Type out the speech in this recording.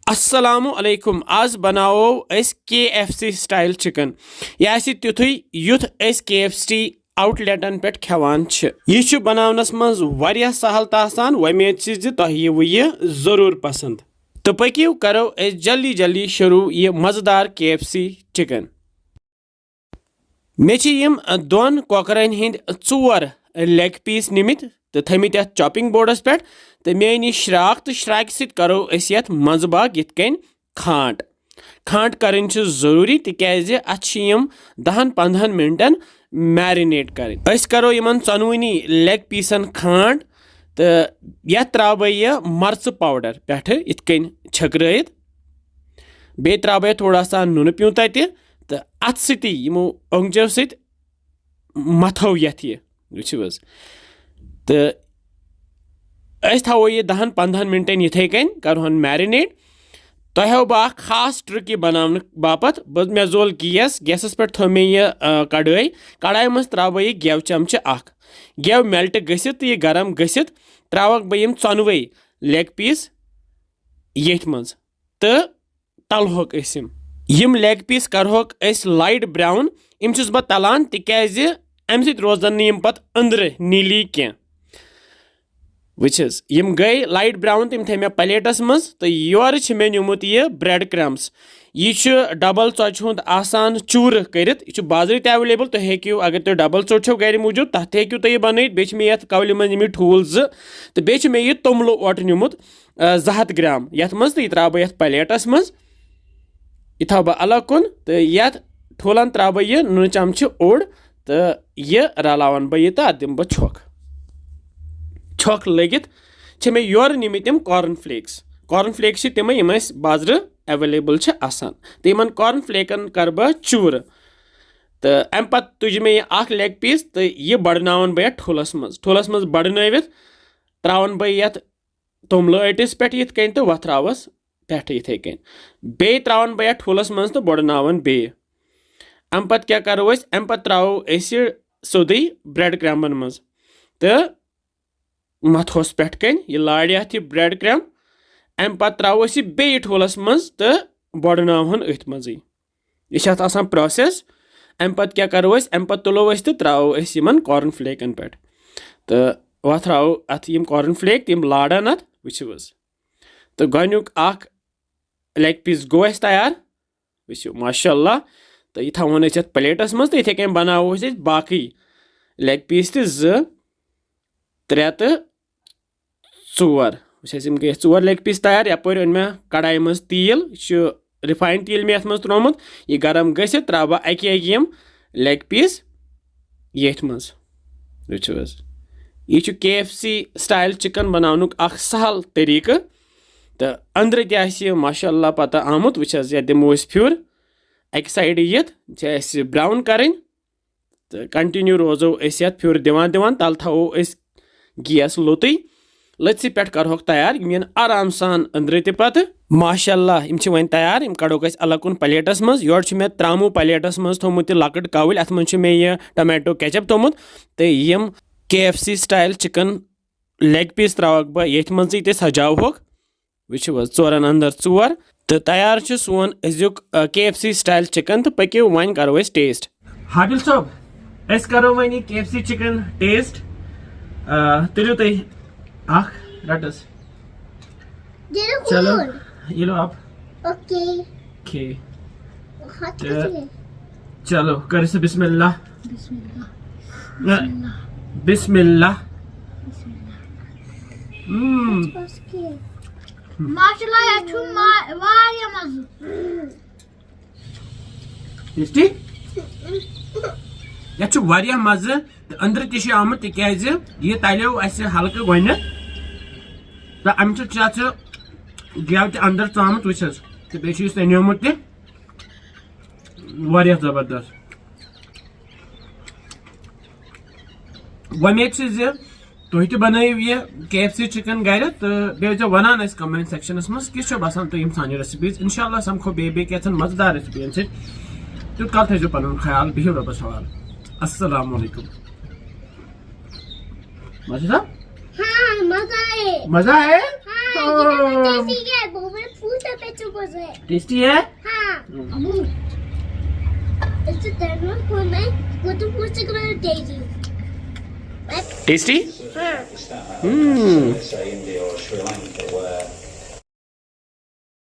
अस्सलामु अलैकुम आज बनाओ KFC स्टाइल चिकन यह तुथु युथ KFC आउटलेटन पे खेवान यह बनावनस मज वारिया सहल तो आसान वमेद तुह यह जरूर पसंद तो पकियो करो जल्दी जल्दी शुरू यह मजेदार KFC चिकन मे दोन कॉकरन हिंद 4 लेग पीस निमित तो थमित चॉपिंग बोर्डस पे तो मे श्राक तो श्राक सत करो मज बाग यिन खांड खांड करन जरूरी तिकाज अत 10-15 मिनटन मैरिनेट कर करो इन चनवनी लेग पीसन खांड तो ये त्रा बह मर्च पाउडर पे इतन छकरत बे त्रा बह थोड़ा सा नुन प्यू तत तो अत समो ओंगजो सत मथो ये वो तो थो यह 10-15 मिनटन इथे कन कर मैरिनेट तह बह खास ट्रिक यह बनाने बापत मे जोल गैसस पे थो मे यह कड़ाई मज त्रा बह गेव चमच गेव मेल्ट गसित तो यह गरम गसित त्रा बह चनवे लेग पीस येथ मज तो तलहोक यम लेग पीस करहोक लाइट ब्राउन यम बह तलान तिकाज अमि सत रोजन नम पे अंदर नीली कह वुचस यम गई लाइट ब्राउन तम थे मे प्लेटस मज तो योर मे निमुत यह ब्रेड क्रम्स यह डबल चोचि हुंद आसान चूर करित यह बाजर एवेलेबल तो हेक्यू अगर तुम डबल चोट छो गर मौजूद तथ हेक्यू तुम बन मे ये कवल मज ठूल तो बे मे यह तोमल ओट निमुत 200 ग्राम ये मज तो त्रा बह प्लेटस मज यह थो बह अलग कुन तो ये ठूलन त्रा बह यह नुन चमच ओड़ तो यह रलावन बह तो अत दिम बह छक लगित मे योर निमित कॉर्न फ्लेक्स तम यम बाजर एवेलेबल आसान तो इन कॉर्न फ्लेकन कर बह चूर तो अम पे तुज मे यह लेग पीस तो यह बड़नावन बह ठूलस मज बड़नवित त्रावन बह ये तोमल अटिस पे यिथ कन तो वथरावस पे इथे कन बे त्रावन बह ठूलस मज तो बड़नावन बे अम पे क्या करो अम पे त्रो सोदी ब्रेड क्रम्बन मज तो मथोस पे कन यह लाड़ यह ब्रेड क्रम अम पे त्रो बे ठूलस मज तो बड़नावन अथ मज यह प्रोसेस अम पे क्या करो अम पे तुलो तो त्रो कॉर्न फ्लेकन पे तो वथराव अत कॉर्न फ्लेक तम लाड़न अत वो तो गोनुक लेग पीस गो तैयार वो माशाल्लाह तो यह थवन प्लेटस मज तो इथे कन बनावो बाकी लेग पीस तो 2-3 तो 4 वो गए 4 लेग पीस तैयार यपर ओन मे कड़ाई मज तेल रिफाइंड तेल मे मज त्रोमुत यह गरम गसित त्रा बह अकी लेग पीस ये मज वो यह KFC स्टाइल चिकन बनानुक सहल तरीक तो अंदर तह माशाल्लाह पता आमुत वो दिमो फ्यूर अक साइड ये ब्राउन करें तो कंटिन्यू रोजो फ्यूर दिवान तल थो गैस लोत लत्सी पे करहोक तैयार यम आराम सान अंदर पे माशाल्लाह यम वन तैयार यम कड़ोक अलग कुन प्लेटस मज योर मे त्रामू प्लेटस मज थोमुत लकट कवल अत मज मे यह टमाटो केचप थोमुत तो यम KFC style chicken leg piece त्रावक बह ये मज सजावोक वो 4 अंदर 4 तो तैयार सोन अजुक KFC स्टाइल चिकन तो पक्यो वन करो टेस्ट हाबिल साहब करो वन KFC चिकन टेस्ट तुलो तुम रटस चलो ये लो आप ओके चलो कर से बिस्मिल्लाह बिस्मिल्लाह माशाल्लाह ये वारिया मज़ टेस्टी ये वारिया मज़ अंदर तह आमुत तिकाज यह तलो हल्क गोन तो अम गेव त अंदर चामुत वुचस तो बे नोमुत वारिया जबरदस्त वमेद तुह तो बनाइव यह KFC चिकन गर तो बे वनान कमेंट सेक्शनस मज किस बसान तुम सान रेसिपीज इंशाल्लाह समखो बे कैथन मजेदार रेसिपीन से तुत कल थो पन ख्याल बिहु रबस हवाल अस्सलाम वालेकुम मजा हाँ मजा है मजा है हाँ, टेस्टी है? Tasty? Say India or Sri Lanka where